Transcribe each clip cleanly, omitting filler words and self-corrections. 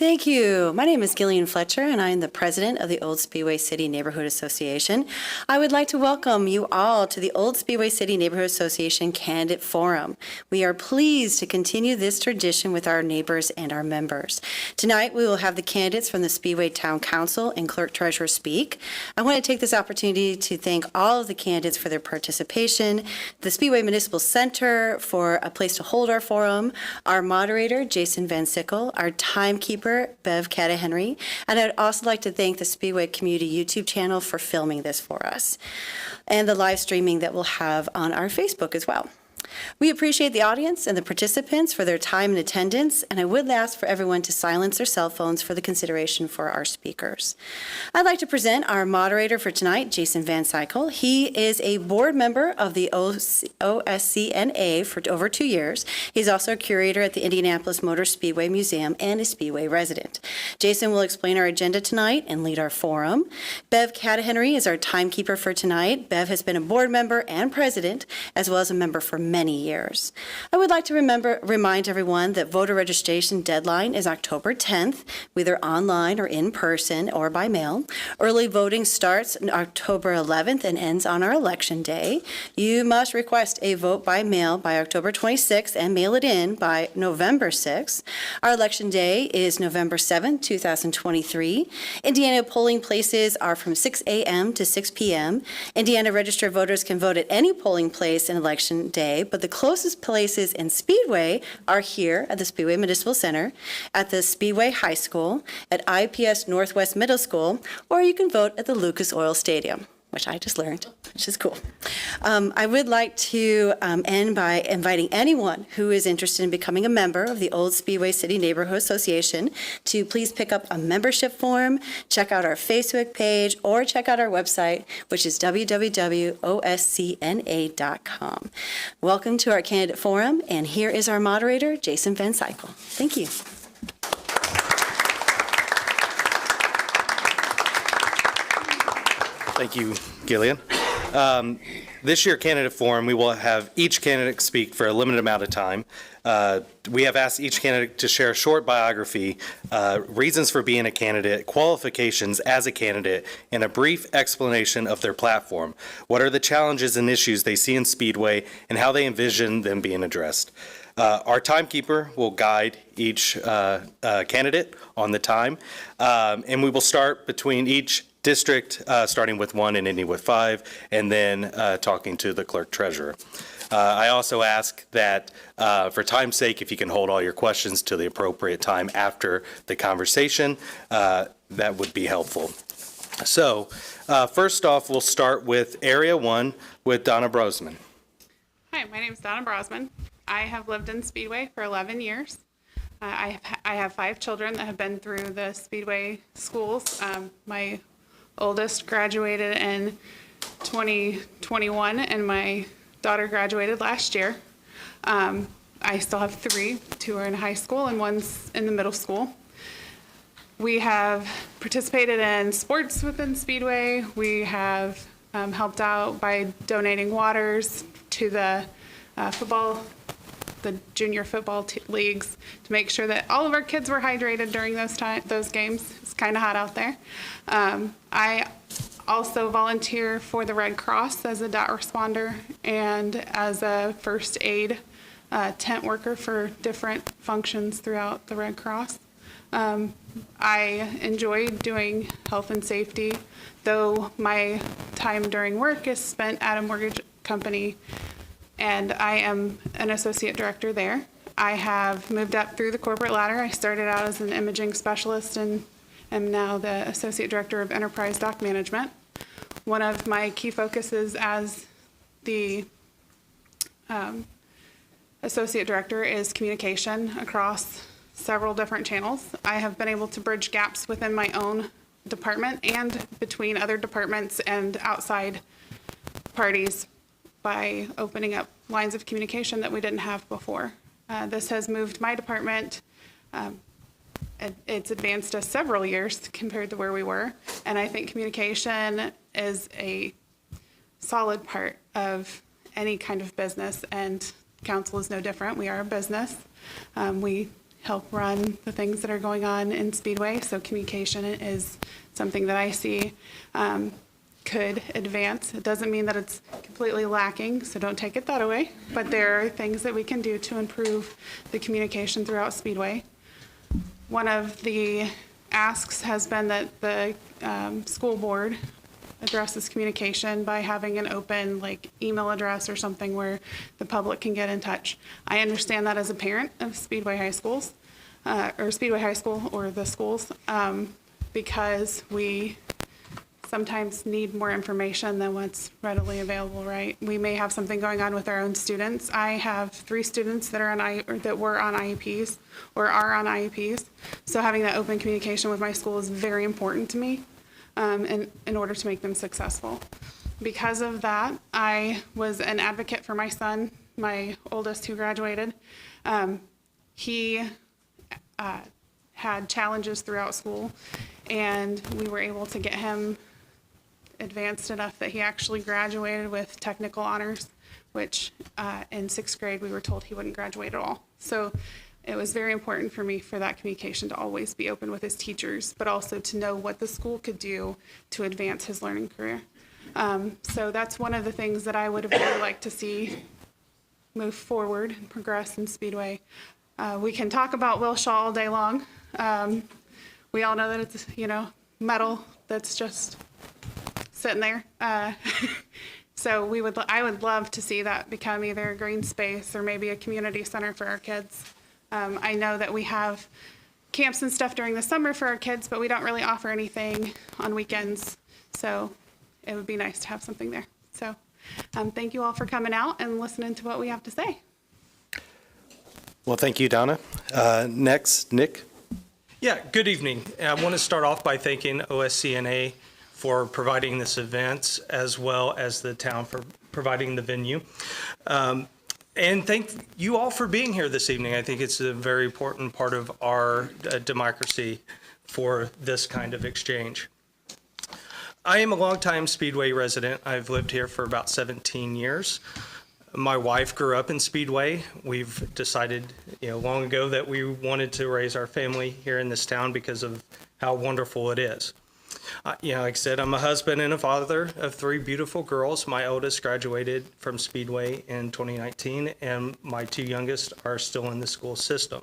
Thank you. My name is Gillian Fletcher, and I am the president of the Old Speedway City Neighborhood Association. I would like to welcome you all to the Old Speedway City Neighborhood Association Candidate Forum. We are pleased to continue this tradition with our neighbors and our members. Tonight, we will have the candidates from the Speedway Town Council and Clerk Treasurer speak. I want to take this opportunity to thank all of the candidates for their participation, the Speedway Municipal Center for a place to hold our forum, our moderator, Jason Van Sickle, our timekeeper, Bev Cata-Henry, and I'd also like to thank the Speedway Community YouTube channel for filming this for us, and the live streaming that we'll have on our Facebook as well. We appreciate the audience and the participants for their time and attendance, and I would ask for everyone to silence their cell phones for the consideration for our speakers. I'd like to present our moderator for tonight, Jason Van Sickle. He is a board member of the OSCNA for over 2 years. He's also a curator at the Indianapolis Motor Speedway Museum and a Speedway resident. Jason will explain our agenda tonight and lead our forum. Bev Cata-Henry is our timekeeper for tonight. Bev has been a board member and president, as well as a member for many years. I would like to remind everyone that voter registration deadline is October 10th, whether online or in person or by mail. Early voting starts on October 11th and ends on our election day. You must request a vote by mail by October 26th and mail it in by November 6th. Our election day is November 7th, 2023. Indiana polling places are from 6 a.m. to 6 p.m. Indiana registered voters can vote at any polling place in election day, but the closest places in Speedway are here at the Speedway Municipal Center, at the Speedway High School, at IPS Northwest Middle School, or you can vote at the Lucas Oil Stadium, which I just learned, which is cool. I would like to end by inviting anyone who is interested in becoming a member of the Old Speedway City Neighborhood Association to please pick up a membership form, check out our Facebook page, or check out our website, which is www.oscna.com. Welcome to our candidate forum, and here is our moderator, Jason Van Sickle. Thank you. Thank you, Gillian. This year, Candidate Forum, we will have each candidate speak for a limited amount of time. We have asked each candidate to share a short biography, reasons for being a candidate, qualifications as a candidate, and a brief explanation of their platform. What are the challenges and issues they see in Speedway and how they envision them being addressed? Our timekeeper will guide each candidate on the time, and we will start between each district, starting with 1 and ending with 5, and then talking to the clerk treasurer. I also ask that for time's sake, if you can hold all your questions to the appropriate time after the conversation, that would be helpful. So first off, we'll start with Area 1 with Donna Brosman. Hi, my name is Donna Brosman. I have lived in Speedway for 11 years. I have 5 children that have been through the Speedway schools. My oldest graduated in 2021, and my daughter graduated last year. I still have 3, 2 are in high school and 1's in the middle school. We have participated in sports within Speedway. We have helped out by donating waters to the junior football leagues to make sure that all of our kids were hydrated during those games. It's kind of hot out there. I also volunteer for the Red Cross as a dot responder and as a first aid tent worker for different functions throughout the Red Cross. I enjoy doing health and safety, though my time during work is spent at a mortgage company, and I am an associate director there. I have moved up through the corporate ladder. I started out as an imaging specialist and am now the associate director of enterprise dock management. One of my key focuses as the associate director is communication across several different channels. I have been able to bridge gaps within my own department and between other departments and outside parties by opening up lines of communication that we didn't have before. This has moved my department. It's advanced us several years compared to where we were, and I think communication is a solid part of any kind of business, and council is no different. We are a business. We help run the things that are going on in Speedway. So communication is something that I see could advance. It doesn't mean that it's completely lacking, so don't take it that away. But there are things that we can do to improve the communication throughout Speedway. One of the asks has been that the school board addresses communication by having an open email address or something where the public can get in touch. I understand that as a parent of Speedway High Schools, or Speedway High School or the schools, because we sometimes need more information than what's readily available, right? We may have something going on with our own students. I have 3 students that are that were on IEPs or are on IEPs. So having that open communication with my school is very important to me in order to make them successful. Because of that, I was an advocate for my son, my oldest who graduated. He had challenges throughout school, and we were able to get him advanced enough that he actually graduated with technical honors, which in 6th grade we were told he wouldn't graduate at all. So it was very important for me for that communication to always be open with his teachers, but also to know what the school could do to advance his learning career. So that's one of the things that I would have really liked to see move forward and progress in Speedway. We can talk about Will Shaw all day long. We all know that it's, metal that's just sitting there. So I would love to see that become either a green space or maybe a community center for our kids. I know that we have camps and stuff during the summer for our kids, but we don't really offer anything on weekends. So it would be nice to have something there. So thank you all for coming out and listening to what we have to say. Well, thank you, Donna. Next, Nick. Yeah, good evening. I want to start off by thanking OSCNA for providing this event, as well as the town for providing the venue. And thank you all for being here this evening. I think it's a very important part of our democracy for this kind of exchange. I am a longtime Speedway resident. I've lived here for about 17 years. My wife grew up in Speedway. We've decided, long ago that we wanted to raise our family here in this town because of how wonderful it is. Like I said, I'm a husband and a father of 3 beautiful girls. My oldest graduated from Speedway in 2019, and my 2 youngest are still in the school system.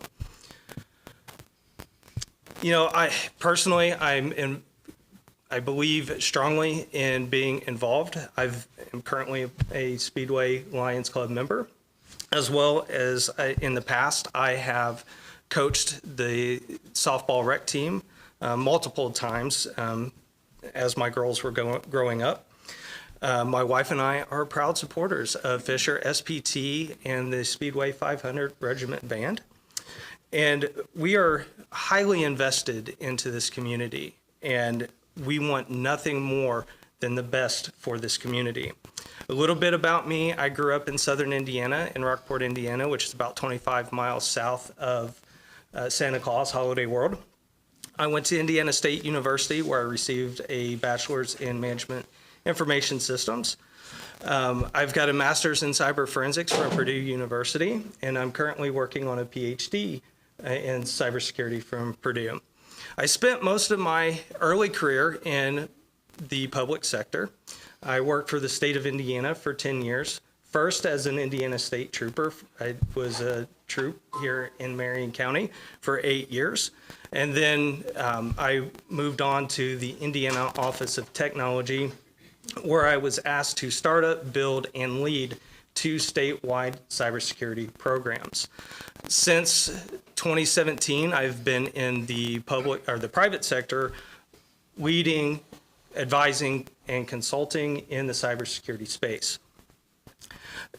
I personally, I believe strongly in being involved. I'm currently a Speedway Lions Club member, as well as in the past, I have coached the softball rec team multiple times as my girls were growing up. My wife and I are proud supporters of Fisher SPT and the Speedway 500 Regiment Band. And we are highly invested into this community, and we want nothing more than the best for this community. A little bit about me: I grew up in southern Indiana, in Rockport, Indiana, which is about 25 miles south of Santa Claus Holiday World. I went to Indiana State University, where I received a bachelor's in management information systems. I've got a master's in cyber forensics from Purdue University, and I'm currently working on a PhD in cybersecurity from Purdue. I spent most of my early career in the public sector. I worked for the state of Indiana for 10 years, first as an Indiana State Trooper. I was a troop here in Marion County for 8 years. And then I moved on to the Indiana Office of Technology, where I was asked to start up, build, and lead 2 statewide cybersecurity programs. Since 2017, I've been in the private sector, leading, advising, and consulting in the cybersecurity space.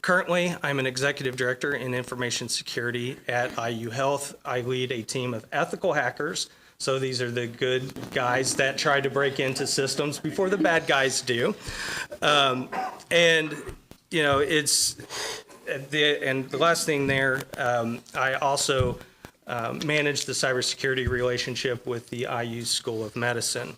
Currently, I'm an executive director in information security at IU Health. I lead a team of ethical hackers. So these are the good guys that try to break into systems before the bad guys do. And the last thing there, I also manage the cybersecurity relationship with the IU School of Medicine.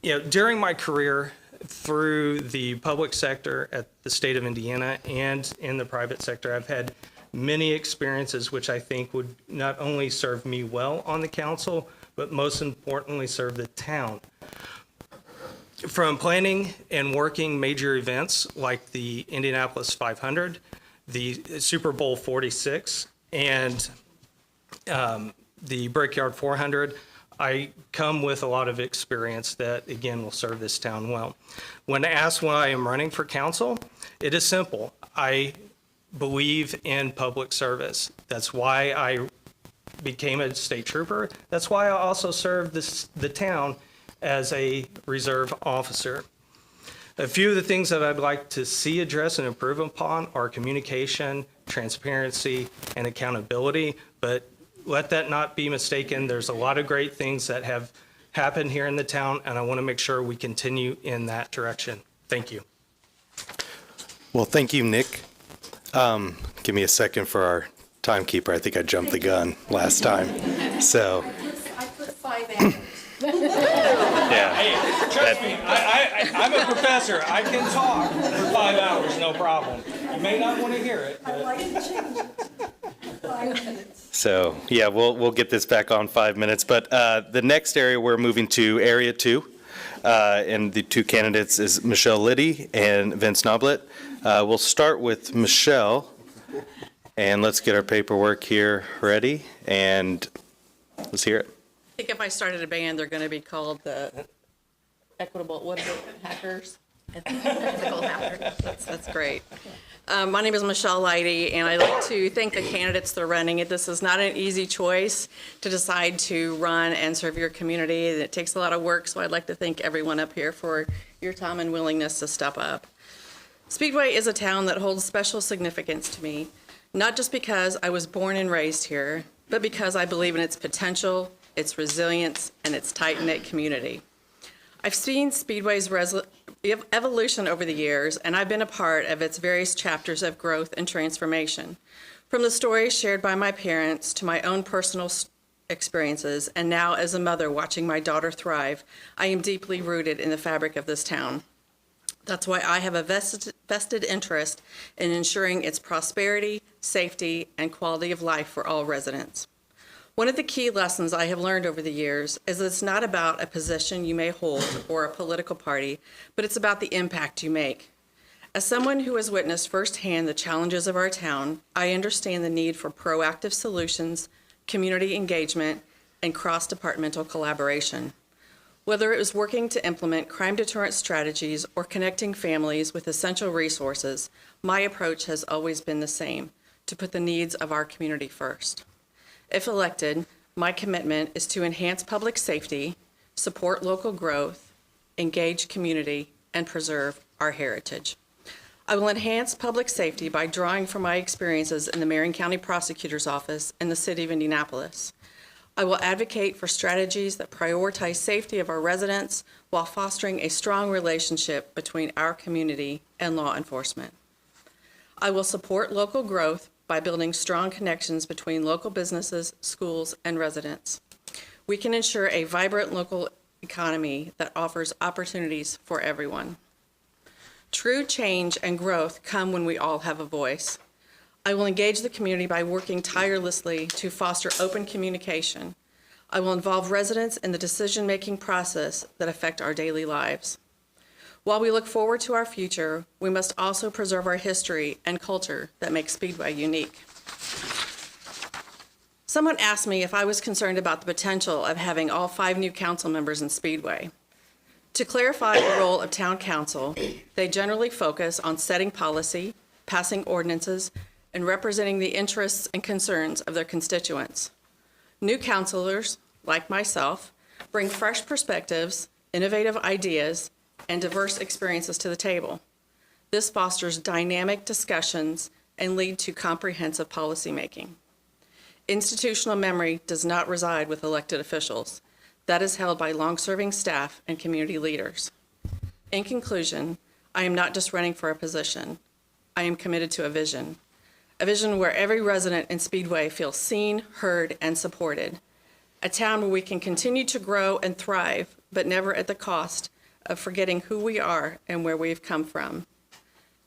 During my career through the public sector at the state of Indiana and in the private sector, I've had many experiences which I think would not only serve me well on the council, but most importantly, serve the town. From planning and working major events like the Indianapolis 500, the Super Bowl 46, and the Brickyard 400, I come with a lot of experience that, again, will serve this town well. When asked why I am running for council, it is simple. I believe in public service. That's why I became a state trooper. That's why I also served the town as a reserve officer. A few of the things that I'd like to see addressed and improve upon are communication, transparency, and accountability. But let that not be mistaken. There's a lot of great things that have happened here in the town, and I want to make sure we continue in that direction. Thank you. Well, thank you, Nick. Give me a second for our timekeeper. I think I jumped the gun last time. So, I put 5 hours. yeah. Hey, trust me, I'm a professor. I can talk for 5 hours, no problem. You may not want to hear it. I'd like to change it. 5 minutes. So, yeah, we'll get this back on 5 minutes. But the next area, we're moving to Area 2. And the two candidates is Michelle Liddy and Vince Noblet. We'll start with Michelle. And let's get our paperwork here ready. And let's hear it. I think if I started a band, they're going to be called the Equitable, what is it, Hackers? Ethical Hackers. That's great. My name is Michelle Leidy, and I'd like to thank the candidates that are running it. This is not an easy choice to decide to run and serve your community. It takes a lot of work, so I'd like to thank everyone up here for your time and willingness to step up. Speedway is a town that holds special significance to me, not just because I was born and raised here, but because I believe in its potential, its resilience, and its tight-knit community. I've seen Speedway's evolution over the years, and I've been a part of its various chapters of growth and transformation. From the stories shared by my parents to my own personal experiences, and now as a mother watching my daughter thrive, I am deeply rooted in the fabric of this town. That's why I have a vested interest in ensuring its prosperity, safety, and quality of life for all residents. One of the key lessons I have learned over the years is that it's not about a position you may hold or a political party, but it's about the impact you make. As someone who has witnessed firsthand the challenges of our town, I understand the need for proactive solutions, community engagement, and cross-departmental collaboration. Whether it was working to implement crime deterrent strategies or connecting families with essential resources, my approach has always been the same: to put the needs of our community first. If elected, my commitment is to enhance public safety, support local growth, engage community, and preserve our heritage. I will enhance public safety by drawing from my experiences in the Marion County Prosecutor's Office and the City of Indianapolis. I will advocate for strategies that prioritize safety of our residents while fostering a strong relationship between our community and law enforcement. I will support local growth by building strong connections between local businesses, schools, and residents. We can ensure a vibrant local economy that offers opportunities for everyone. True change and growth come when we all have a voice. I will engage the community by working tirelessly to foster open communication. I will involve residents in the decision-making process that affect our daily lives. While we look forward to our future, we must also preserve our history and culture that makes Speedway unique. Someone asked me if I was concerned about the potential of having all 5 new council members in Speedway. To clarify the role of town council, they generally focus on setting policy, passing ordinances, and representing the interests and concerns of their constituents. New councilors, like myself, bring fresh perspectives, innovative ideas, and diverse experiences to the table. This fosters dynamic discussions and leads to comprehensive policymaking. Institutional memory does not reside with elected officials. That is held by long-serving staff and community leaders. In conclusion, I am not just running for a position. I am committed to a vision where every resident in Speedway feels seen, heard, and supported. A town where we can continue to grow and thrive, but never at the cost of forgetting who we are and where we've come from.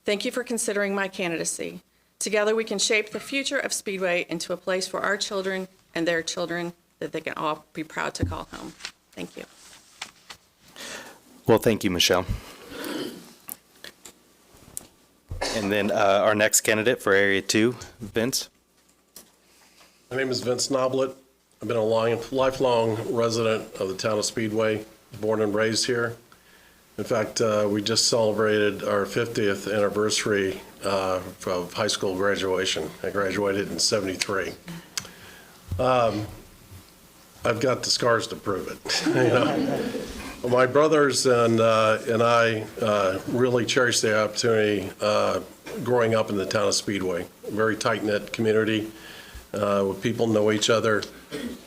Thank you for considering my candidacy. Together, we can shape the future of Speedway into a place for our children and their children that they can all be proud to call home. Thank you. Well, thank you, Michelle. And then our next candidate for Area 2, Vince. My name is Vince Noblet. I've been a lifelong resident of the town of Speedway, born and raised here. In fact, we just celebrated our 50th anniversary of high school graduation. I graduated in '73. I've got the scars to prove it. You know? My brothers and I really cherished the opportunity growing up in the town of Speedway, a very tight-knit community where people know each other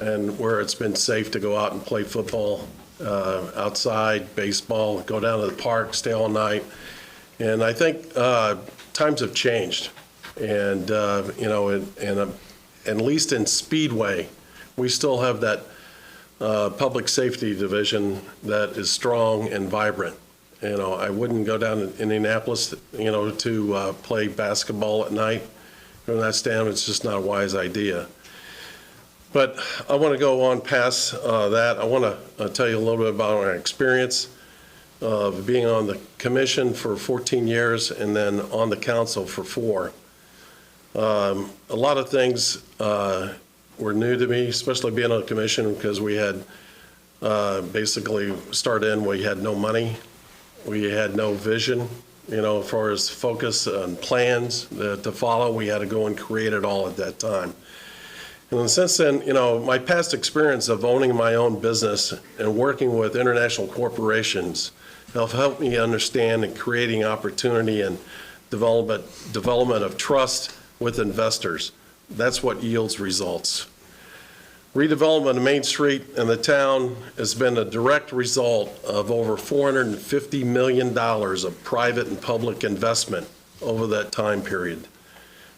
and where it's been safe to go out and play football outside, baseball, go down to the park, stay all night. And I think times have changed. And, you know, at least in Speedway, we still have that public safety division that is strong and vibrant. You know, I wouldn't go down to Indianapolis, you know, to play basketball at night. From that standpoint, it's just not a wise idea. But I want to go on past that. I want to tell you a little bit about our experience of being on the commission for 14 years and then on the council for 4. A lot of things were new to me, especially being on the commission because we had basically started in, we had no money. We had no vision, you know, as far as focus and plans to follow. We had to go and create it all at that time. And since then, you know, my past experience of owning my own business and working with international corporations have helped me understand and creating opportunity and development of trust with investors. That's what yields results. Redevelopment of Main Street and the town has been a direct result of over $450 million of private and public investment over that time period.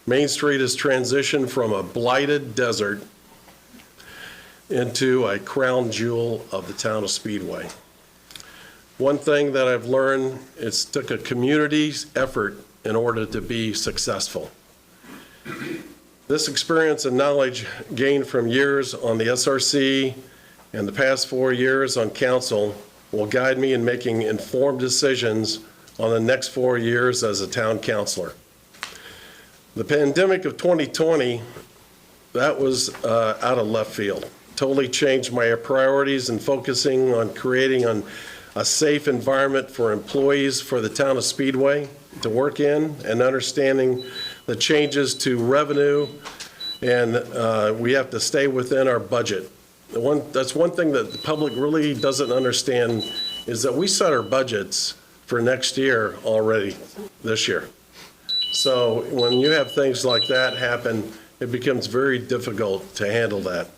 Main Street has transitioned from a blighted desert into a crown jewel of the town of Speedway. One thing that I've learned is it took a community's effort in order to be successful. This experience and knowledge gained from years on the SRC and the past 4 years on council will guide me in making informed decisions on the next 4 years as a town councilor. The pandemic of 2020, that was out of left field. Totally changed my priorities in focusing on creating a safe environment for employees for the town of Speedway to work in and understanding the changes to revenue, and we have to stay within our budget. That's one thing that the public really doesn't understand is that we set our budgets for next year already this year. So when you have things like that happen, it becomes very difficult to handle that.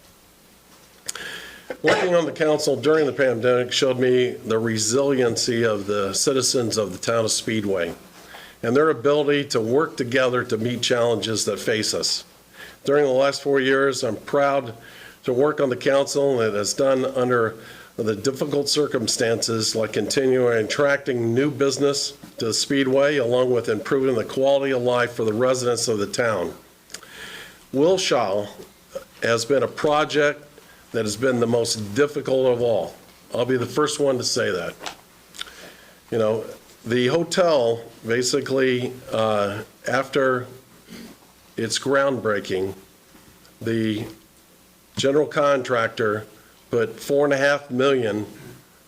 Working on the council during the pandemic showed me the resiliency of the citizens of the town of Speedway and their ability to work together to meet challenges that face us. During the last 4 years, I'm proud to work on the council that has done under the difficult circumstances, like continuing attracting new business to the Speedway, along with improving the quality of life for the residents of the town. Wilshaw has been a project that has been the most difficult of all. I'll be the first one to say that. You know, the hotel basically, after its groundbreaking, the general contractor put $4.5 million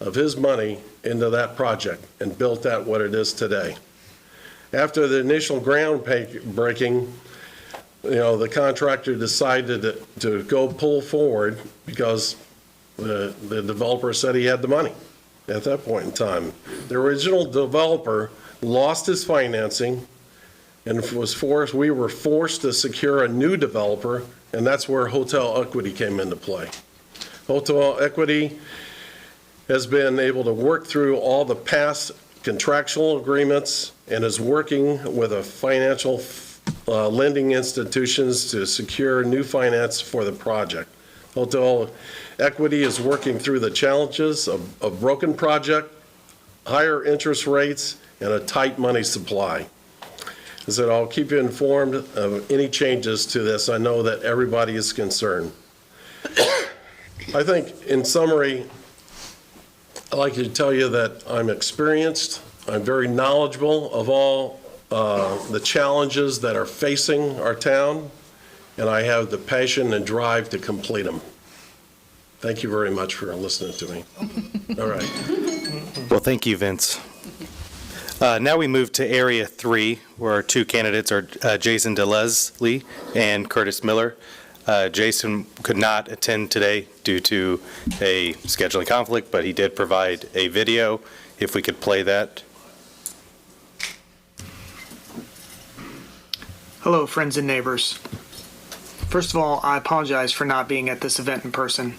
of his money into that project and built that what it is today. After the initial groundbreaking, you know, the contractor decided to go pull forward because the developer said he had the money at that point in time. The original developer lost his financing and we were forced to secure a new developer, and that's where hotel equity came into play. Hotel Equity has been able to work through all the past contractual agreements and is working with a financial lending institutions to secure new finance for the project. Hotel Equity is working through the challenges of broken project, higher interest rates, and a tight money supply. I said, I'll keep you informed of any changes to this. I know that everybody is concerned. I think, in summary, I'd like to tell you that I'm experienced, I'm very knowledgeable of all the challenges that are facing our town, and I have the passion and drive to complete them. Thank you very much for listening to me. All right. Well, thank you, Vince. Now we move to Area 3, where our two candidates are Jason DeLeslie and Curtis Miller. Jason could not attend today due to a scheduling conflict, but he did provide a video. If we could play that. Hello, friends and neighbors. First of all, I apologize for not being at this event in person.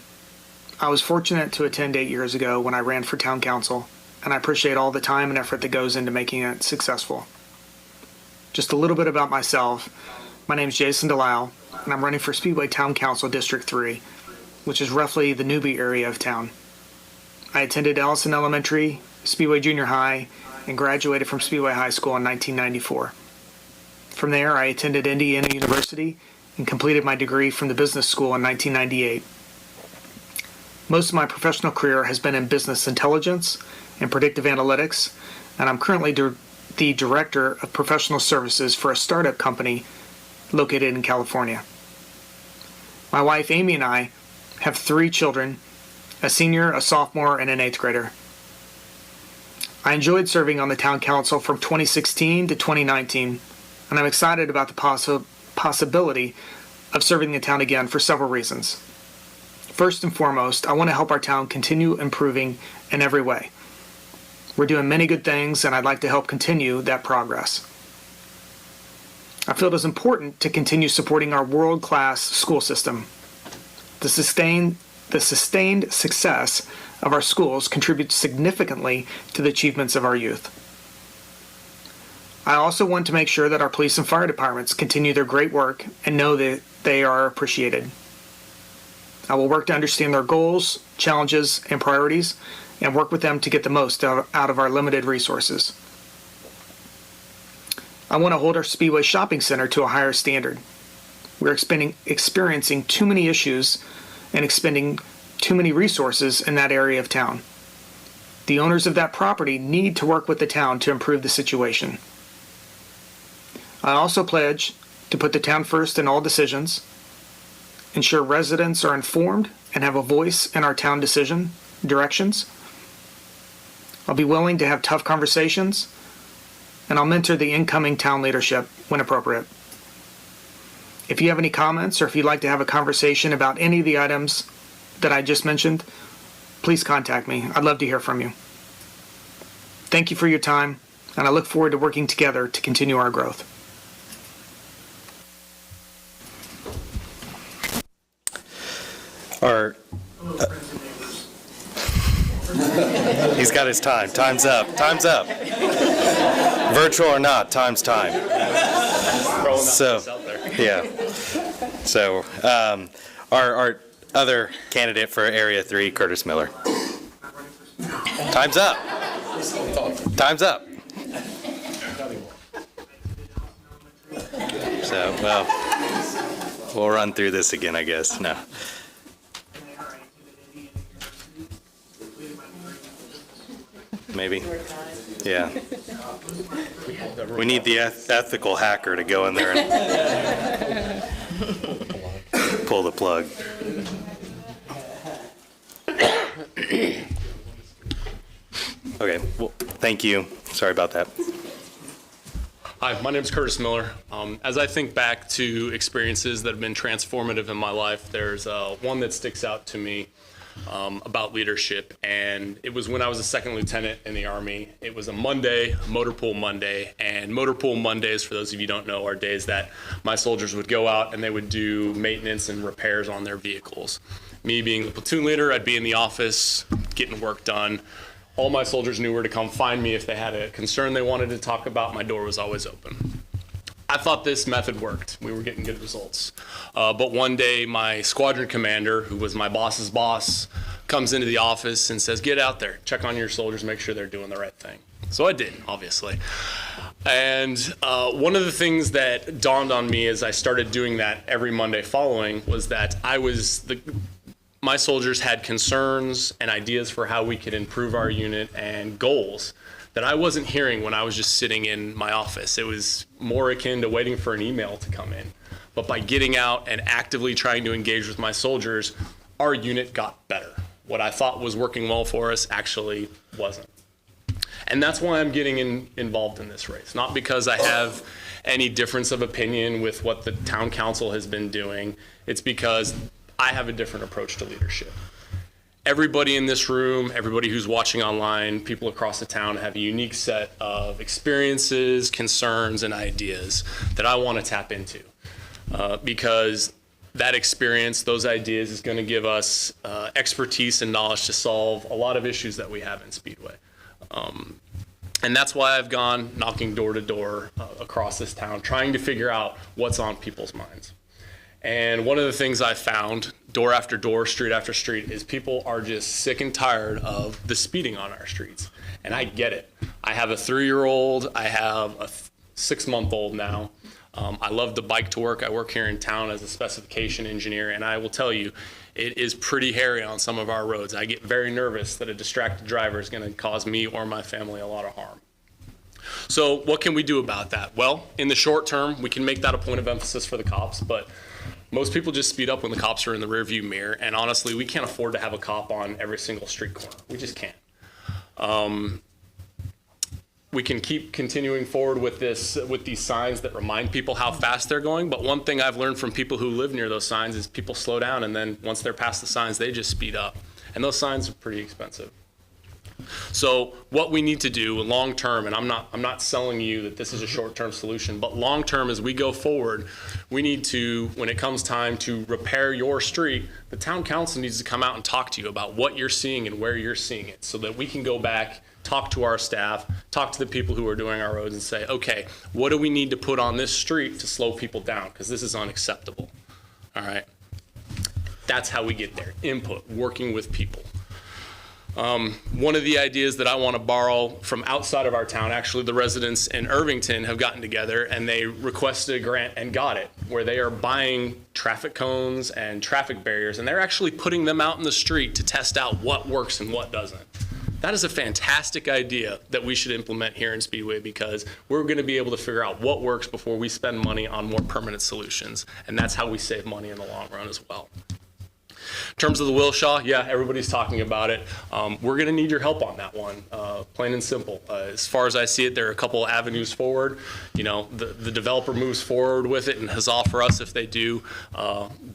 I was fortunate to attend 8 years ago when I ran for town council, and I appreciate all the time and effort that goes into making it successful. Just a little bit about myself. My name is Jason DeLisle, and I'm running for Speedway Town Council District 3, which is roughly the Newby area of town. I attended Ellison Elementary, Speedway Junior High, and graduated from Speedway High School in 1994. From there, I attended Indiana University and completed my degree from the business school in 1998. Most of my professional career has been in business intelligence and predictive analytics, and I'm currently the Director of Professional Services for a startup company located in California. My wife Amy and I have 3 children, a senior, a sophomore, and an 8th grader. I enjoyed serving on the town council from 2016 to 2019, and I'm excited about the possibility of serving the town again for several reasons. First and foremost, I want to help our town continue improving in every way. We're doing many good things, and I'd like to help continue that progress. I feel it is important to continue supporting our world-class school system. The sustained success of our schools contributes significantly to the achievements of our youth. I also want to make sure that our police and fire departments continue their great work and know that they are appreciated. I will work to understand their goals, challenges, and priorities, and work with them to get the most out of our limited resources. I want to hold our Speedway Shopping Center to a higher standard. We're experiencing too many issues and expending too many resources in that area of town. The owners of that property need to work with the town to improve the situation. I also pledge to put the town first in all decisions, ensure residents are informed and have a voice in our town directions. I'll be willing to have tough conversations, and I'll mentor the incoming town leadership when appropriate. If you have any comments or if you'd like to have a conversation about any of the items that I just mentioned, please contact me. I'd love to hear from you. Thank you for your time, and I look forward to working together to continue our growth. He's got his time. Time's up. Time's up. Virtual or not, time's time. So, yeah. So, our other candidate for Area 3, Curtis Miller. Time's up. Time's up. So, well, we'll run through this again, I guess. No. Maybe. Yeah. We need the ethical hacker to go in there and pull the plug. Okay, well, thank you. Sorry about that. Hi, my name is Curtis Miller. As I think back to experiences that have been transformative in my life, there's one that sticks out to me about leadership, and it was when I was a second lieutenant in the Army. It was a Monday, Motor Pool Monday, and Motor Pool Mondays, for those of you who don't know, are days that my soldiers would go out and they would do maintenance and repairs on their vehicles. Me being the platoon leader, I'd be in the office getting work done. All my soldiers knew where to come find me if they had a concern they wanted to talk about. My door was always open. I thought this method worked. We were getting good results. But one day, my squadron commander, who was my boss's boss, comes into the office and says, "Get out there, check on your soldiers, make sure they're doing the right thing." So I did, obviously. And one of the things that dawned on me as I started doing that every Monday following was that my soldiers had concerns and ideas for how we could improve our unit and goals that I wasn't hearing when I was just sitting in my office. It was more akin to waiting for an email to come in. But by getting out and actively trying to engage with my soldiers, our unit got better. What I thought was working well for us actually wasn't. And that's why I'm getting involved in this race. Not because I have any difference of opinion with what the town council has been doing. It's because I have a different approach to leadership. Everybody in this room, everybody who's watching online, people across the town have a unique set of experiences, concerns, and ideas that I want to tap into. Because that experience, those ideas is going to give us expertise and knowledge to solve a lot of issues that we have in Speedway. And that's why I've gone knocking door to door across this town, trying to figure out what's on people's minds. And one of the things I found, door after door, street after street, is people are just sick and tired of the speeding on our streets. And I get it. I have a 3-year-old, I have a 6-month-old now. I love to bike to work. I work here in town as a specification engineer, and I will tell you, it is pretty hairy on some of our roads. I get very nervous that a distracted driver is going to cause me or my family a lot of harm. So what can we do about that? Well, in the short term, we can make that a point of emphasis for the cops, but most people just speed up when the cops are in the rearview mirror, and honestly, we can't afford to have a cop on every single street corner. We just can't. We can keep continuing forward with these signs that remind people how fast they're going, but one thing I've learned from people who live near those signs is people slow down, and then once they're past the signs, they just speed up. And those signs are pretty expensive. So what we need to do long term, and I'm not selling you that this is a short-term solution, but long term as we go forward, we need to, when it comes time to repair your street, the town council needs to come out and talk to you about what you're seeing and where you're seeing it, so that we can go back, talk to our staff, talk to the people who are doing our roads and say, okay, what do we need to put on this street to slow people down? Because this is unacceptable. All right. That's how we get there. Input, working with people. One of the ideas that I want to borrow from outside of our town, actually the residents in Irvington have gotten together and they requested a grant and got it, where they are buying traffic cones and traffic barriers, and they're actually putting them out in the street to test out what works and what doesn't. That is a fantastic idea that we should implement here in Speedway, because we're going to be able to figure out what works before we spend money on more permanent solutions, and that's how we save money in the long run as well. In terms of the Wilshaw, yeah, everybody's talking about it. We're going to need your help on that one, plain and simple. As far as I see it, there are a couple of avenues forward. You know, the developer moves forward with it and has offered us if they do,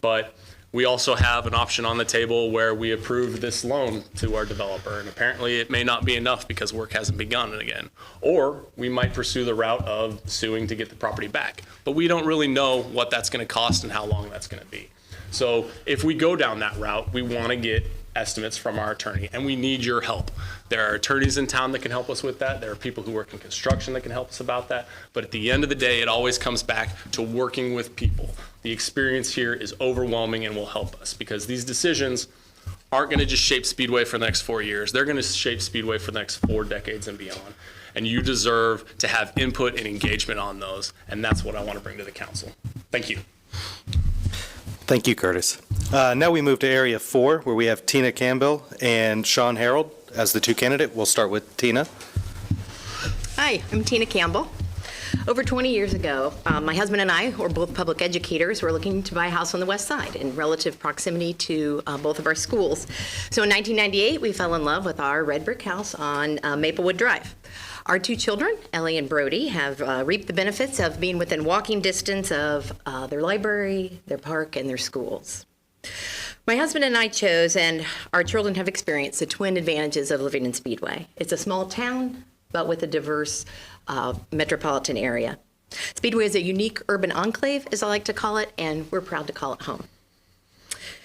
but we also have an option on the table where we approve this loan to our developer, and apparently it may not be enough because work hasn't begun again. Or we might pursue the route of suing to get the property back, but we don't really know what that's going to cost and how long that's going to be. So if we go down that route, we want to get estimates from our attorney, and we need your help. There are attorneys in town that can help us with that. There are people who work in construction that can help us about that. But at the end of the day, it always comes back to working with people. The experience here is overwhelming and will help us, because these decisions aren't going to just shape Speedway for the next 4 years. They're going to shape Speedway for the next 4 decades and beyond. And you deserve to have input and engagement on those. And that's what I want to bring to the council. Thank you. Thank you, Curtis. Now we move to Area 4, where we have Tina Campbell and Sean Harold as the 2 candidates. We'll start with Tina. Hi, I'm Tina Campbell. Over 20 years ago, my husband and I, who are both public educators, were looking to buy a house on the west side in relative proximity to both of our schools. So in 1998, we fell in love with our red brick house on Maplewood Drive. Our 2 children, Ellie and Brody, have reaped the benefits of being within walking distance of their library, their park, and their schools. My husband and I chose, and our children have experienced, the twin advantages of living in Speedway. It's a small town, but with a diverse metropolitan area. Speedway is a unique urban enclave, as I like to call it, and we're proud to call it home.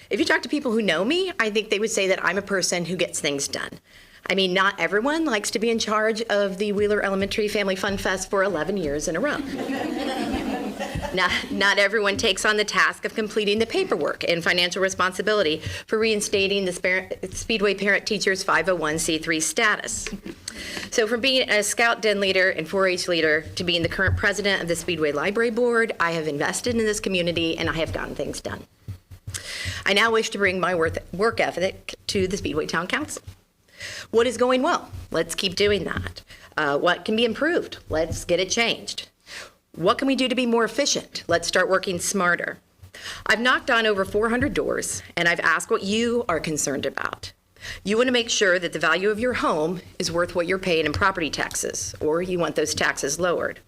If you talk to people who know me, I think they would say that I'm a person who gets things done. I mean, not everyone likes to be in charge of the Wheeler Elementary Family Fun Fest for 11 years in a row. Not everyone takes on the task of completing the paperwork and financial responsibility for reinstating the Speedway Parent Teachers 501c3 status. So from being a Scout Den leader and 4-H leader to being the current president of the Speedway Library Board, I have invested in this community and I have gotten things done. I now wish to bring my work ethic to the Speedway Town Council. What is going well? Let's keep doing that. What can be improved? Let's get it changed. What can we do to be more efficient? Let's start working smarter. I've knocked on over 400 doors and I've asked what you are concerned about. You want to make sure that the value of your home is worth what you're paying in property taxes, or you want those taxes lowered.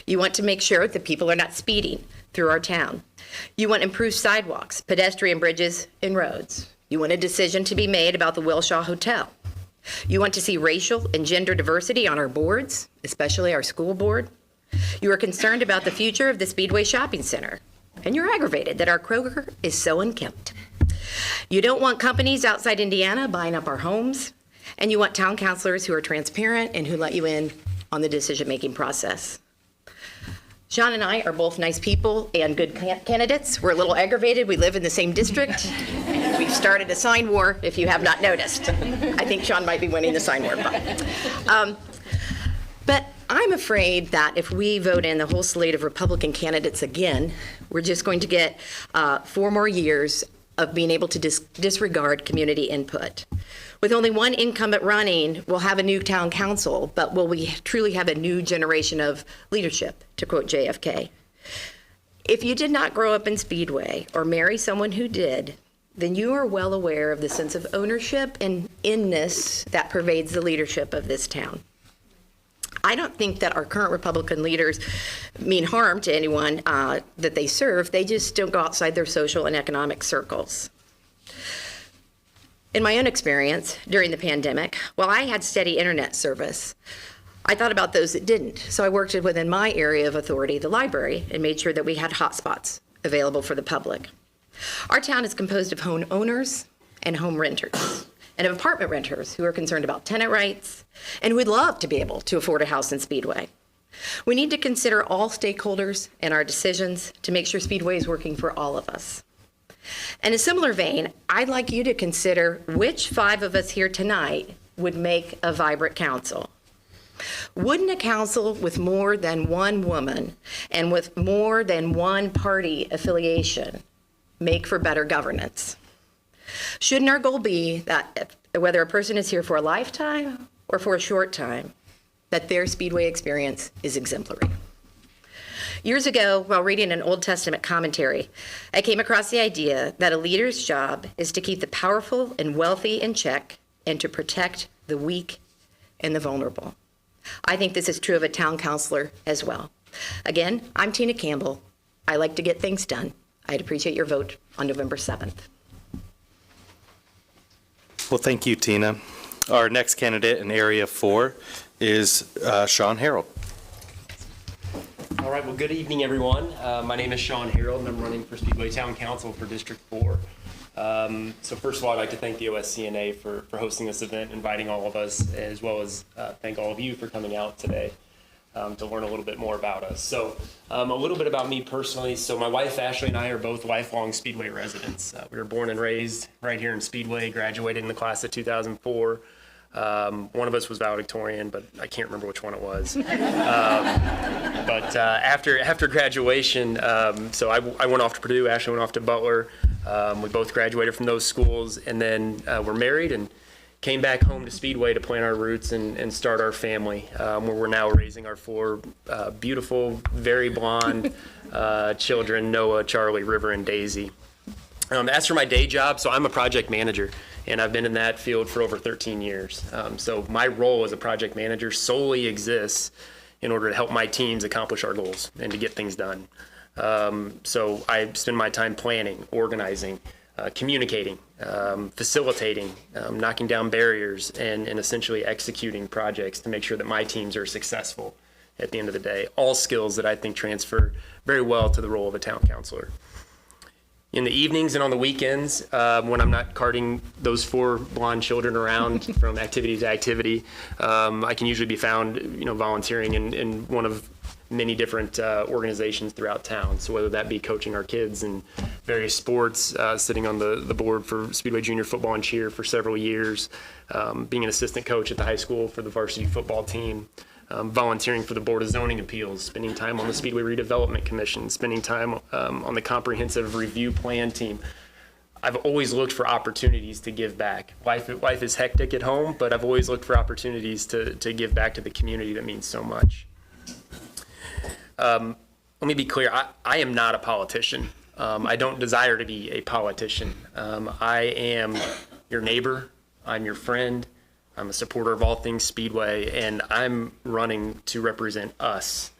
You want to make sure that people are not speeding through our town. You want improved sidewalks, pedestrian bridges, and roads. You want a decision to be made about the Wilshaw Hotel. You want to see racial and gender diversity on our boards, especially our school board. You are concerned about the future of the Speedway Shopping Center, and you're aggravated that our Kroger is so unkempt. You don't want companies outside Indiana buying up our homes, and you want town councilors who are transparent and who let you in on the decision-making process. Sean and I are both nice people and good candidates. We're a little aggravated. We live in the same district. We've started a sign war, if you have not noticed. I think Sean might be winning the sign war. But I'm afraid that if we vote in the whole slate of Republican candidates again, we're just going to get 4 more years of being able to disregard community input. With only one incumbent running, we'll have a new town council, but will we truly have a new generation of leadership, to quote JFK? If you did not grow up in Speedway or marry someone who did, then you are well aware of the sense of ownership and inness that pervades the leadership of this town. I don't think that our current Republican leaders mean harm to anyone that they serve. They just don't go outside their social and economic circles. In my own experience during the pandemic, while I had steady internet service, I thought about those that didn't. So I worked within my area of authority, the library, and made sure that we had hotspots available for the public. Our town is composed of home owners and home renters, and of apartment renters who are concerned about tenant rights and who would love to be able to afford a house in Speedway. We need to consider all stakeholders in our decisions to make sure Speedway is working for all of us. In a similar vein, I'd like you to consider which 5 of us here tonight would make a vibrant council. Wouldn't a council with more than one woman and with more than one party affiliation make for better governance? Shouldn't our goal be that whether a person is here for a lifetime or for a short time, that their Speedway experience is exemplary? Years ago, while reading an Old Testament commentary, I came across the idea that a leader's job is to keep the powerful and wealthy in check and to protect the weak and the vulnerable. I think this is true of a town councilor as well. Again, I'm Tina Campbell. I like to get things done. I'd appreciate your vote on November 7th. Well, thank you, Tina. Our next candidate in Area 4 is Sean Harold. All right, well, good evening, everyone. My name is Sean Harold, and I'm running for Speedway Town Council for District 4. So first of all, I'd like to thank the OSCNA for hosting this event, inviting all of us, as well as thank all of you for coming out today to learn a little bit more about us. So a little bit about me personally. So my wife, Ashley, and I are both lifelong Speedway residents. We were born and raised right here in Speedway, graduated in the class of 2004. One of us was valedictorian, but I can't remember which one it was. But after graduation, so I went off to Purdue, Ashley went off to Butler. We both graduated from those schools, and then were married and came back home to Speedway to plant our roots and start our family, where we're now raising our 4 beautiful, very blonde children, Noah, Charlie, River, and Daisy. As for my day job, so I'm a project manager, and I've been in that field for over 13 years. So my role as a project manager solely exists in order to help my teams accomplish our goals and to get things done. So I spend my time planning, organizing, communicating, facilitating, knocking down barriers, and essentially executing projects to make sure that my teams are successful at the end of the day. All skills that I think transfer very well to the role of a town councilor. In the evenings and on the weekends, when I'm not carting those 4 blonde children around from activity to activity, I can usually be found, volunteering in one of many different organizations throughout town. So whether that be coaching our kids in various sports, sitting on the board for Speedway Junior Football and Cheer for several years, being an assistant coach at the high school for the varsity football team, volunteering for the Board of Zoning Appeals, spending time on the Speedway Redevelopment Commission, spending time on the Comprehensive Review Plan team. I've always looked for opportunities to give back. Life is hectic at home, but I've always looked for opportunities to give back to the community that means so much. Let me be clear, I am not a politician. I don't desire to be a politician. I am your neighbor, I'm your friend, I'm a supporter of all things Speedway, and I'm running to represent us.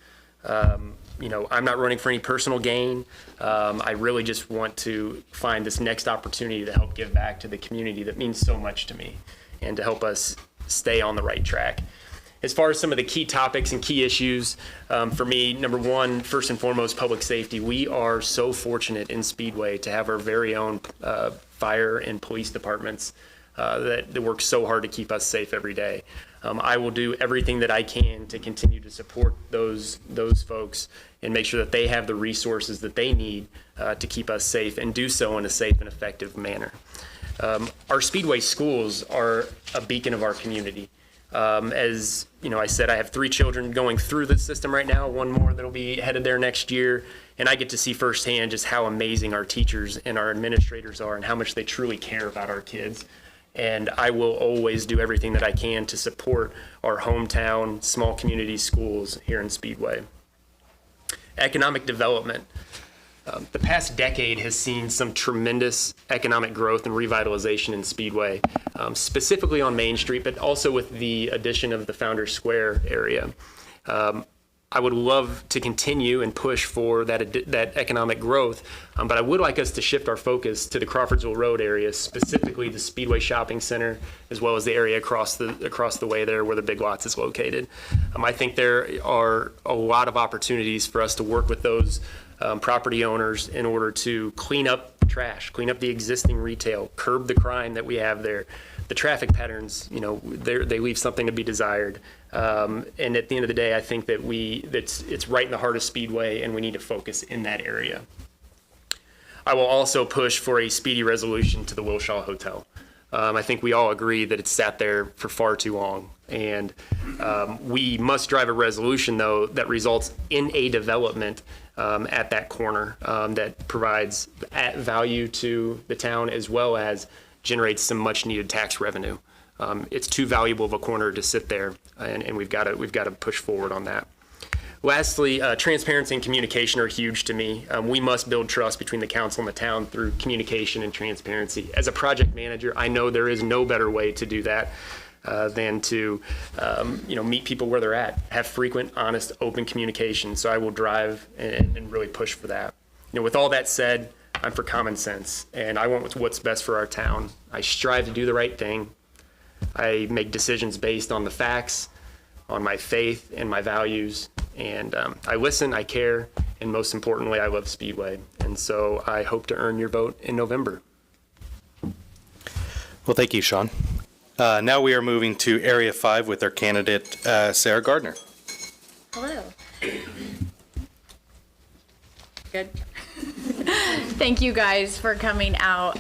I'm not running for any personal gain. I really just want to find this next opportunity to help give back to the community that means so much to me and to help us stay on the right track. As far as some of the key topics and key issues, for me, number one, first and foremost, public safety. We are so fortunate in Speedway to have our very own fire and police departments that work so hard to keep us safe every day. I will do everything that I can to continue to support those folks and make sure that they have the resources that they need to keep us safe and do so in a safe and effective manner. Our Speedway schools are a beacon of our community. As you know, I said, I have 3 children going through the system right now, 1 more that'll be headed there next year, and I get to see firsthand just how amazing our teachers and our administrators are and how much they truly care about our kids. And I will always do everything that I can to support our hometown, small community schools here in Speedway. Economic development. The past decade has seen some tremendous economic growth and revitalization in Speedway, specifically on Main Street, but also with the addition of the Founders Square area. I would love to continue and push for that economic growth, but I would like us to shift our focus to the Crawfordsville Road area, specifically the Speedway Shopping Center, as well as the area across the way there where the Big Lots is located. I think there are a lot of opportunities for us to work with those property owners in order to clean up the trash, clean up the existing retail, curb the crime that we have there. The traffic patterns, they leave something to be desired. And at the end of the day, I think that it's right in the heart of Speedway, and we need to focus in that area. I will also push for a speedy resolution to the Wilshaw Hotel. I think we all agree that it's sat there for far too long. And we must drive a resolution, though, that results in a development at that corner that provides value to the town as well as generates some much needed tax revenue. It's too valuable of a corner to sit there, and we've got to push forward on that. Lastly, transparency and communication are huge to me. We must build trust between the council and the town through communication and transparency. As a project manager, I know there is no better way to do that than to meet people where they're at, have frequent, honest, open communication. So I will drive and really push for that. With all that said, I'm for common sense, and I want what's best for our town. I strive to do the right thing. I make decisions based on the facts, on my faith and my values, and I listen, I care, and most importantly, I love Speedway. And so I hope to earn your vote in November. Well, thank you, Sean. Now we are moving to Area 5 with our candidate, Sarah Gardner. Hello. Good. Thank you guys for coming out.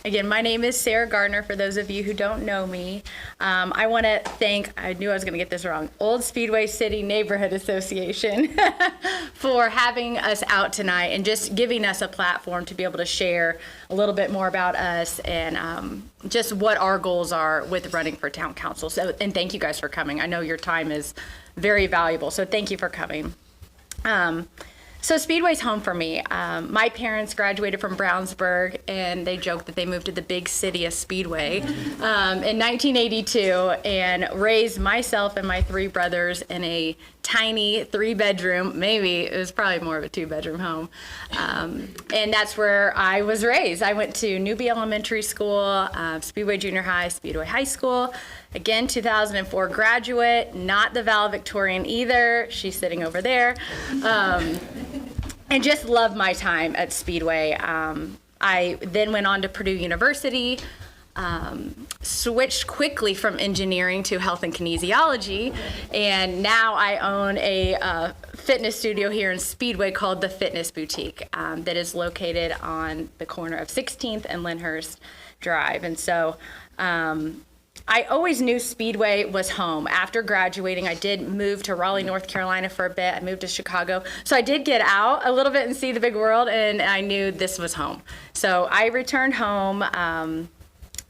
Again, my name is Sarah Gardner, for those of you who don't know me. I want to thank, I knew I was going to get this wrong, Old Speedway City Neighborhood Association for having us out tonight and just giving us a platform to be able to share a little bit more about us and just what our goals are with running for town council. So, and thank you guys for coming. I know your time is very valuable, so thank you for coming. So Speedway's home for me. My parents graduated from Brownsburg, and they joke that they moved to the big city of Speedway in 1982 and raised myself and my 3 brothers in a tiny 3-bedroom, maybe it was probably more of a 2-bedroom home. And that's where I was raised. I went to Newby Elementary School, Speedway Junior High, Speedway High School. Again, 2004 graduate, not the valedictorian either. She's sitting over there. And just love my time at Speedway. I then went on to Purdue University, switched quickly from engineering to health and kinesiology, and now I own a fitness studio here in Speedway called the Fitness Boutique that is located on the corner of 16th and Lyndhurst Drive. And so I always knew Speedway was home. After graduating, I did move to Raleigh, North Carolina for a bit. I moved to Chicago. So I did get out a little bit and see the big world, and I knew this was home. So I returned home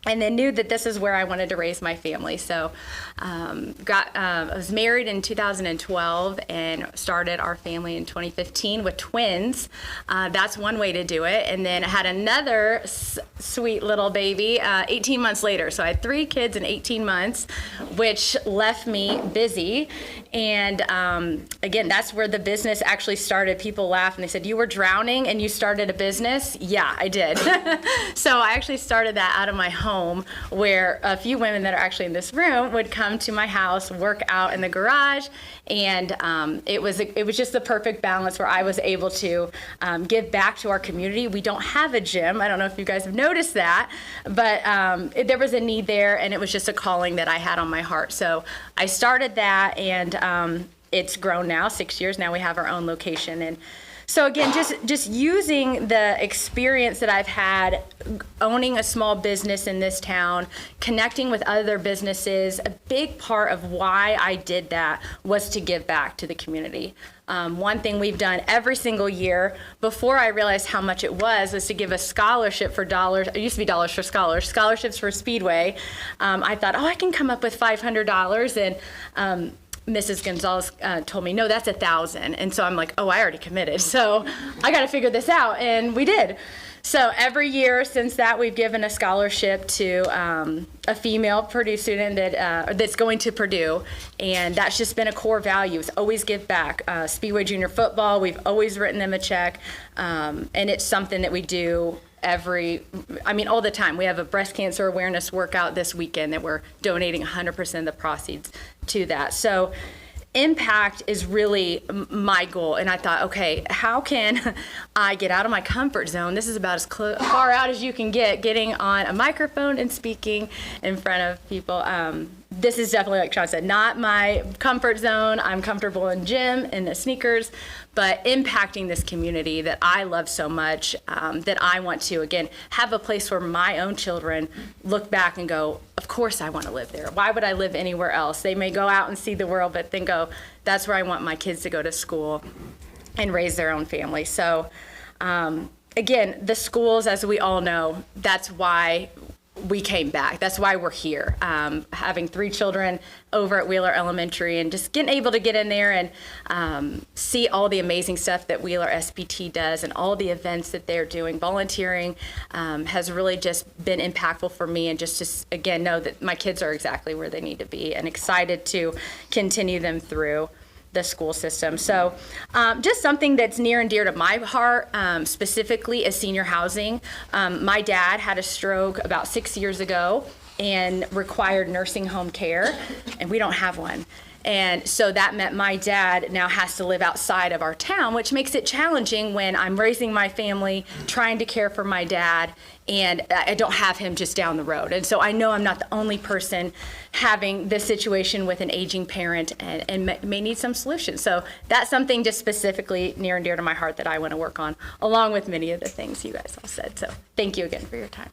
and then knew that this is where I wanted to raise my family. So I was married in 2012 and started our family in 2015 with twins. That's one way to do it. And then I had another sweet little baby 18 months later. So I had 3 kids in 18 months, which left me busy. And again, that's where the business actually started. People laugh and they said, "You were drowning and you started a business?" Yeah, I did. So I actually started that out of my home, where a few women that are actually in this room would come to my house, work out in the garage, and it was just the perfect balance where I was able to give back to our community. We don't have a gym. I don't know if you guys have noticed that, but there was a need there, and it was just a calling that I had on my heart. So I started that, and it's grown now, 6 years now. We have our own location. And so again, just using the experience that I've had owning a small business in this town, connecting with other businesses, a big part of why I did that was to give back to the community. One thing we've done every single year, before I realized how much it was to give a scholarship for dollars. It used to be dollars for scholars, scholarships for Speedway. I thought, I can come up with $500, and Mrs. Gonzalez told me, no, that's $1,000. And so I'm like, I already committed. So I got to figure this out. And we did. So every year since that, we've given a scholarship to a female Purdue student that's going to Purdue. And that's just been a core value, is always give back. Speedway Junior Football, we've always written them a check. And it's something that we do all the time. We have a breast cancer awareness workout this weekend that we're donating 100% of the proceeds to that. So impact is really my goal. And I thought, okay, how can I get out of my comfort zone? This is about as far out as you can getting on a microphone and speaking in front of people. This is definitely, like Sean said, not my comfort zone. I'm comfortable in gym and the sneakers, but impacting this community that I love so much, that I want to, again, have a place where my own children look back and go, of course I want to live there. Why would I live anywhere else? They may go out and see the world, but then go, that's where I want my kids to go to school and raise their own family. So again, the schools, as we all know, that's why we came back. That's why we're here. Having 3 children over at Wheeler Elementary, and just getting able to get in there and see all the amazing stuff that Wheeler SPT does and all the events that they're doing. Volunteering has really just been impactful for me, and just to, again, know that my kids are exactly where they need to be, and excited to continue them through the school system. So just something that's near and dear to my heart, specifically, is senior housing. My dad had a stroke about 6 years ago and required nursing home care, and we don't have one. And so that meant my dad now has to live outside of our town, which makes it challenging when I'm raising my family, trying to care for my dad, and I don't have him just down the road. And so I know I'm not the only person having this situation with an aging parent, and may need some solutions. So that's something just specifically near and dear to my heart that I want to work on, along with many of the things you guys all said. So thank you again for your time.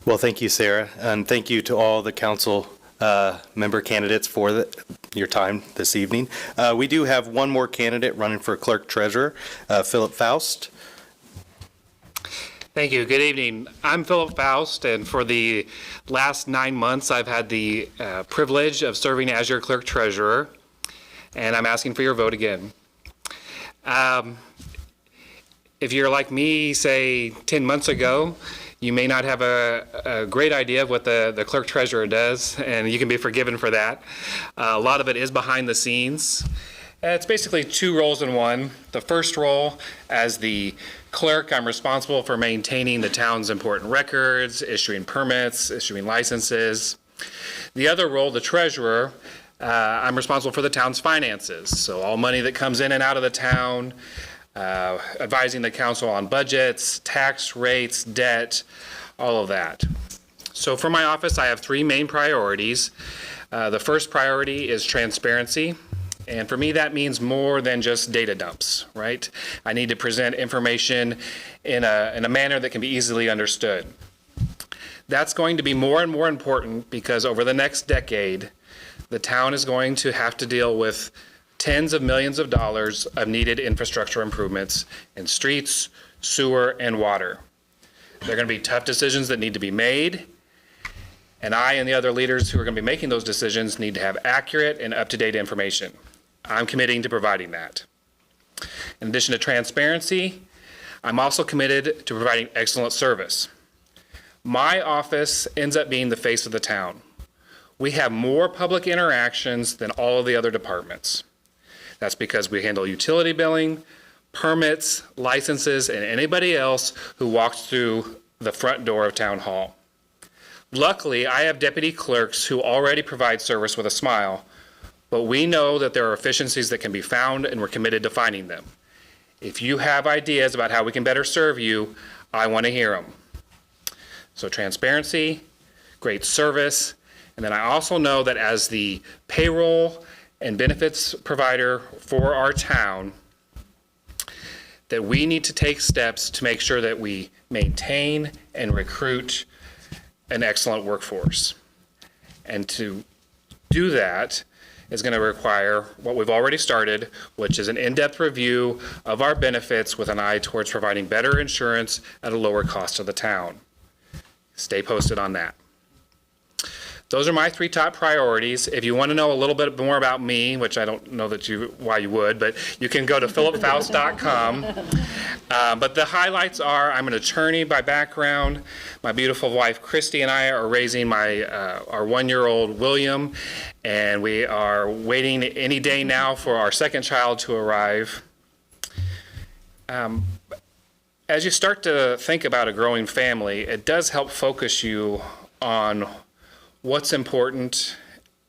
Well, thank you, Sarah, and thank you to all the council member candidates for your time this evening. We do have one more candidate running for clerk treasurer, Philip Faust. Thank you. Good evening. I'm Philip Faust, and for the last 9 months, I've had the privilege of serving as your clerk treasurer, and I'm asking for your vote again. If you're like me, say 10 months ago, you may not have a great idea of what the clerk treasurer does, and you can be forgiven for that. A lot of it is behind the scenes. It's basically 2 roles in one. The first role, as the clerk, I'm responsible for maintaining the town's important records, issuing permits, issuing licenses. The other role, the treasurer, I'm responsible for the town's finances. So all money that comes in and out of the town, advising the council on budgets, tax rates, debt, all of that. So for my office, I have 3 main priorities. The first priority is transparency. And for me, that means more than just data dumps, right? I need to present information in a manner that can be easily understood. That's going to be more and more important because over the next decade, the town is going to have to deal with tens of millions of dollars of needed infrastructure improvements in streets, sewer, and water. There are going to be tough decisions that need to be made, and I and the other leaders who are going to be making those decisions need to have accurate and up-to-date information. I'm committing to providing that. In addition to transparency, I'm also committed to providing excellent service. My office ends up being the face of the town. We have more public interactions than all of the other departments. That's because we handle utility billing, permits, licenses, and anybody else who walks through the front door of Town Hall. Luckily, I have deputy clerks who already provide service with a smile, but we know that there are efficiencies that can be found, and we're committed to finding them. If you have ideas about how we can better serve you, I want to hear them. So transparency, great service, and then I also know that as the payroll and benefits provider for our town, that we need to take steps to make sure that we maintain and recruit an excellent workforce. And to do that is going to require what we've already started, which is an in-depth review of our benefits with an eye towards providing better insurance at a lower cost to the town. Stay posted on that. Those are my 3 top priorities. If you want to know a little bit more about me, which I don't know why you would, but you can go to philipfaust.com. But the highlights are, I'm an attorney by background. My beautiful wife, Christy, and I are raising our 1-year-old William, and we are waiting any day now for our second child to arrive. As you start to think about a growing family, it does help focus you on what's important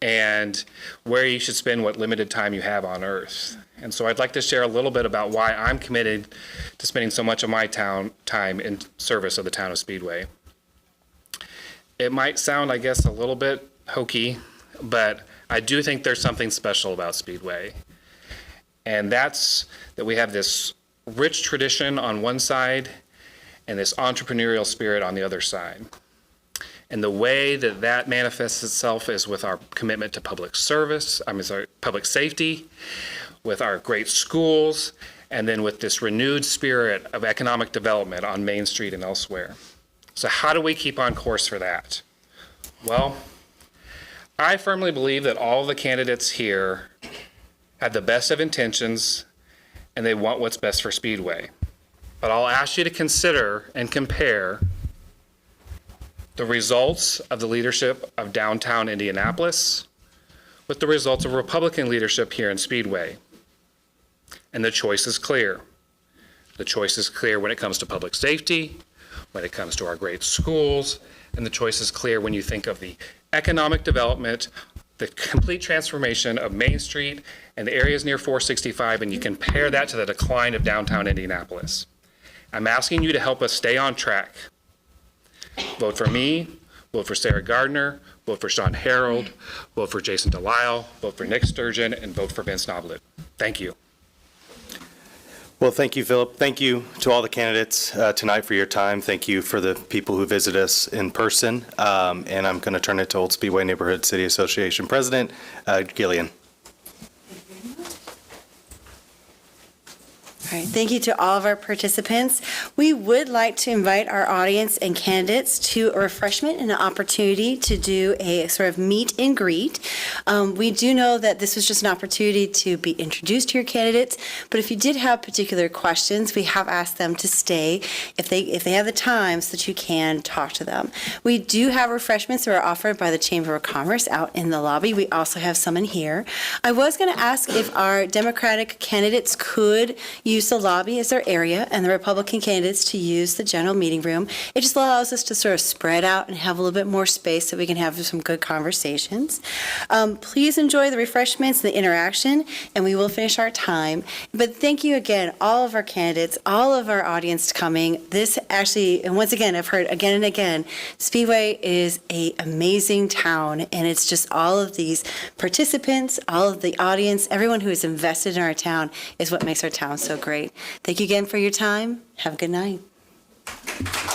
and where you should spend what limited time you have on earth. And so I'd like to share a little bit about why I'm committed to spending so much of my time in service of the town of Speedway. It might sound, I guess, a little bit hokey, but I do think there's something special about Speedway. And that's that we have this rich tradition on one side and this entrepreneurial spirit on the other side. And the way that that manifests itself is with our commitment to public safety, with our great schools, and then with this renewed spirit of economic development on Main Street and elsewhere. So how do we keep on course for that? Well, I firmly believe that all the candidates here have the best of intentions and they want what's best for Speedway. But I'll ask you to consider and compare the results of the leadership of downtown Indianapolis with the results of Republican leadership here in Speedway. And the choice is clear. The choice is clear when it comes to public safety, when it comes to our great schools, and the choice is clear when you think of the economic development, the complete transformation of Main Street and the areas near 465, and you compare that to the decline of downtown Indianapolis. I'm asking you to help us stay on track. Vote for me, vote for Sarah Gardner, vote for Sean Harold, vote for Jason Delisle, vote for Nick Sturgeon, and vote for Vince Noblet. Thank you. Well, thank you, Philip. Thank you to all the candidates tonight for your time. Thank you for the people who visit us in person. And I'm going to turn it to Old Speedway Neighborhood City Association President Gillian. All right, thank you to all of our participants. We would like to invite our audience and candidates to a refreshment and an opportunity to do a sort of meet and greet. We do know that this was just an opportunity to be introduced to your candidates, but if you did have particular questions, we have asked them to stay if they have the time so that you can talk to them. We do have refreshments that are offered by the Chamber of Commerce out in the lobby. We also have some in here. I was going to ask if our Democratic candidates could use the lobby as their area and the Republican candidates to use the general meeting room. It just allows us to sort of spread out and have a little bit more space so we can have some good conversations. Please enjoy the refreshments, the interaction, and we will finish our time. But thank you again, all of our candidates, all of our audience coming. This actually, and once again, I've heard again and again, Speedway is an amazing town, and it's just all of these participants, all of the audience, everyone who is invested in our town is what makes our town so great. Thank you again for your time. Have a good night.